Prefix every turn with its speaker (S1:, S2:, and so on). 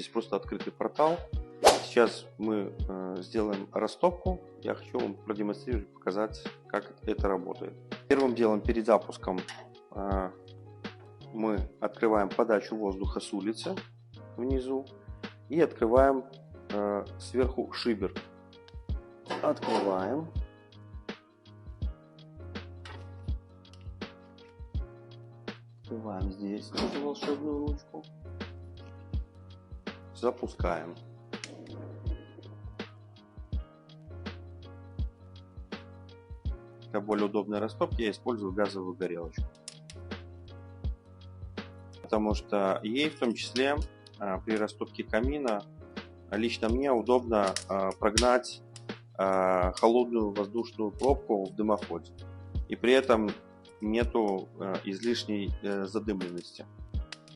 S1: Здесь просто открытый портал. Сейчас мы сделаем растопку. Я хочу вам продемонстрировать, показать, как это работает. Первым делом перед запуском мы открываем подачу воздуха с улицы внизу и открываем сверху шибер. Открываем. Открываем здесь эту волшебную ручку. Запускаем. Для более удобной растопки я использую газовую горелочку, потому что ей в том числе при растопке камина лично мне удобно прогнать холодную воздушную пробку в дымоходе, и при этом нету излишней задымленности.